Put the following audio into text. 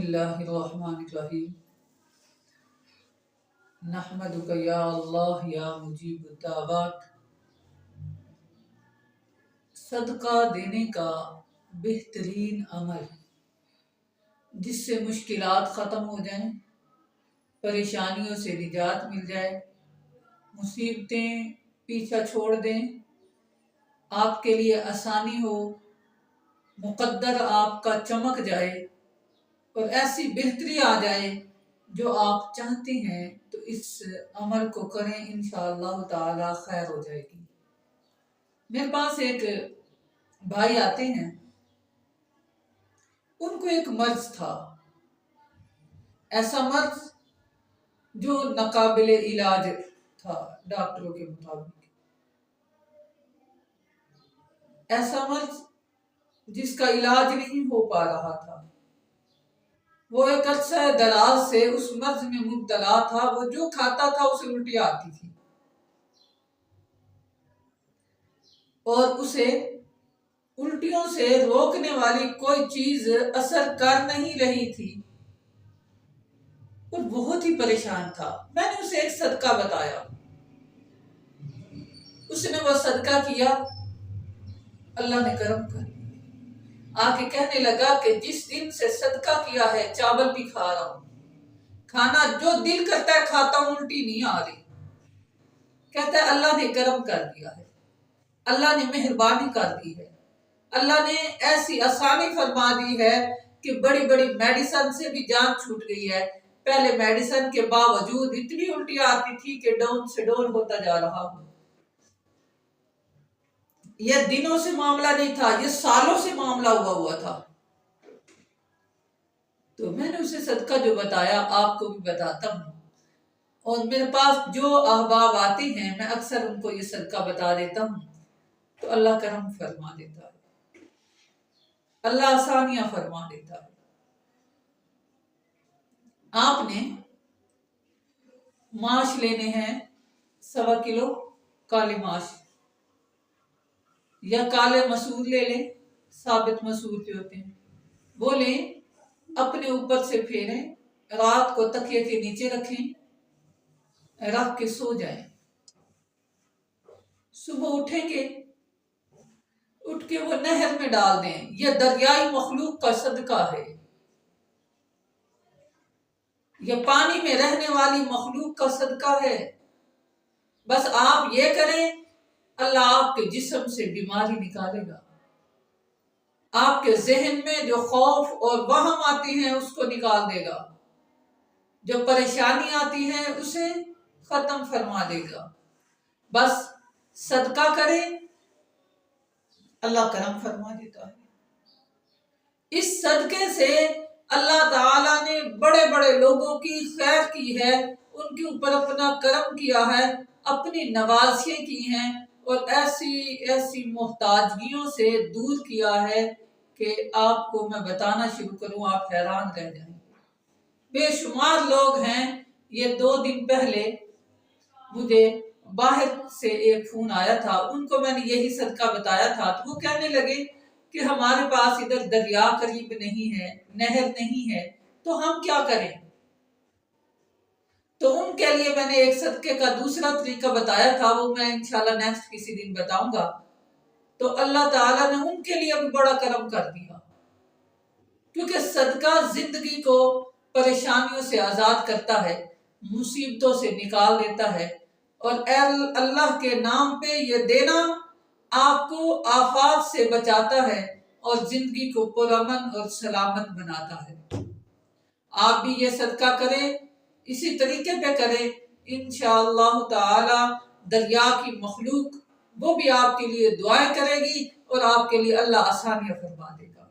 बिस्मिल्लाहिर्रहमानिर्रहीम। नहमदुका या अल्लाह या मुजीब दावत। सदका देने का बेहतरीन अमल जिससे मुश्किलात ख़त्म हो जाएं, परेशानियों से निजात मिल जाए, मुसीबतें पीछा छोड़ दें, आपके लिए आसानी हो, मुक़द्दर आपका चमक जाए और ऐसी बेहतरी आ जाए जो आप चाहते हैं, तो इस अमल को करें, इंशाअल्लाह ताला खैर हो जाएगी। मेरे पास एक भाई आते हैं, उनको एक मर्ज था, ऐसा मर्ज जो नाकाबिले इलाज था डॉक्टरों के मुताबिक, ऐसा मर्ज जिसका इलाज नहीं हो पा रहा था। वो एक अरसा दराज से उस मर्ज में मुब्तला था। वो जो खाता था उसे उल्टी आती थी और उसे उल्टियों से रोकने वाली कोई चीज असर कर नहीं रही थी और बहुत ही परेशान था। मैंने उसे एक सदका बताया, उसने वो सदका किया, अल्लाह ने करम कर आके कहने लगा कि जिस दिन से सदका किया है चावल भी खा रहा हूं, खाना जो दिल करता है खाता हूं, उल्टी नहीं आ रही। कहता है अल्लाह ने करम कर दिया है, अल्लाह ने मेहरबानी कर दी है, अल्लाह ने ऐसी आसानी फरमा दी है कि बड़ी बड़ी मेडिसिन से भी जान छूट गई है। पहले मेडिसिन के बावजूद इतनी उल्टी आती थी कि डाउन से डाउन होता जा रहा हूं। यह दिनों से मामला नहीं था, यह सालों से मामला हुआ था। तो मैंने उसे सदका जो बताया आपको भी बताता हूँ, और मेरे पास जो अहबाब आते हैं मैं अक्सर उनको ये सदका बता देता हूँ, तो अल्लाह करम फरमा देता है, अल्लाह आसानियां फरमा देता है। आपने माश लेने हैं 1.25 किलो काले माश, या काले मसूर ले लें, साबित मसूर के होते हैं वो लें, अपने ऊपर से फेरें, रात को तकिए के नीचे रखें, रख के सो जाएं। सुबह उठेंगे, उठ के वो नहर में डाल दें। यह दरियाई मखलूक का सदका है, यह पानी में रहने वाली मखलूक का सदका है। बस आप ये करें, अल्लाह आपके जिस्म से बीमारी निकालेगा, आपके जहन में जो खौफ और वहम आती है उसको निकाल देगा, जो परेशानी आती है उसे खत्म फरमा देगा। बस सदका करें, अल्लाह करम फरमा देता है। इस सदके से अल्लाह ताला ने बड़े बड़े लोगों की खैर की है, उनके ऊपर अपना करम किया है, अपनी नवाजियां की हैं और ऐसी ऐसी मोहताजगियों से दूर किया है कि आपको मैं बताना शुरू करूं आप हैरान रह जाएंगे। बेशुमार लोग हैं। ये 2 दिन पहले मुझे बाहर से एक फोन आया था, उनको मैंने यही सदका बताया था, तो वो कहने लगे कि हमारे पास इधर दरिया करीब नहीं है, नहर नहीं है, तो हम क्या करें। तो उनके लिए मैंने एक सदके का दूसरा तरीका बताया था, वो मैं इंशाल्लाह नेक्स्ट किसी दिन बताऊंगा। तो अल्लाह ताला ने उनके लिए भी बड़ा करम कर दिया, क्योंकि सदका जिंदगी को परेशानियों से आजाद करता है, मुसीबतों से निकाल देता है, और अल्लाह के नाम पे ये देना आपको आफात से बचाता है और जिंदगी को पुरअमन और सलामत बनाता है। आप भी ये सदका करें, इसी तरीके पे करें, इंशाअल्लाह ताला दरिया की मखलूक वो भी आपके लिए दुआएं करेगी और आपके लिए अल्लाह आसानियां फरमा देगा।